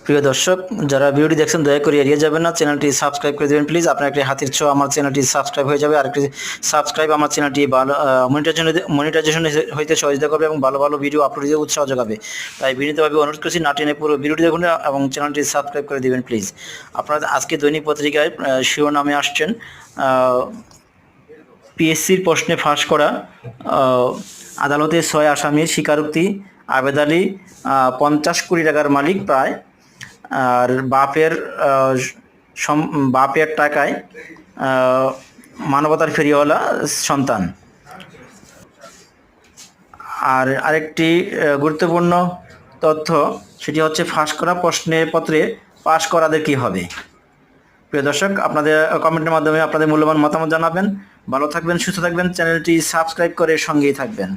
প্রিয় দর্শক, যারা ভিডিওটি দেখছেন দয়া করে এড়িয়ে যাবেন না, চ্যানেলটি সাবস্ক্রাইব করে দেবেন প্লিজ। আপনার একটি হাতের ছোঁয়া আমার চ্যানেলটি সাবস্ক্রাইব হয়ে যাবে, আর একটি সাবস্ক্রাইব আমার চ্যানেলটি ভালো মনিটাইজেশন হইতে সহযোগিতা করবে এবং ভালো ভালো ভিডিও আপলোড দিতে উৎসাহ যোগাবে। তাই বিনীতভাবে অনুরোধ করছি, না টেনে পুরো ভিডিওটি দেখুন এবং চ্যানেলটি সাবস্ক্রাইব করে দেবেন প্লিজ। আপনারা আজকে দৈনিক পত্রিকায় শিরোনামে আসছেন পিএসসির প্রশ্নে ফাঁস করা আদালতে 6 আসামির স্বীকারোক্তি, আবেদ আলী 50 কোটি টাকার মালিক প্রায়, আর বাপের টাকায় মানবতার ফেরিওয়ালা সন্তান। আর আরেকটি গুরুত্বপূর্ণ তথ্য, সেটি হচ্ছে ফাঁস করা প্রশ্নপত্রে পাশ করাদের কী হবে। প্রিয় দর্শক, আপনাদের কমেন্টের মাধ্যমে আপনাদের মূল্যবান মতামত জানাবেন। ভালো থাকবেন, সুস্থ থাকবেন, চ্যানেলটি সাবস্ক্রাইব করে সঙ্গেই থাকবেন।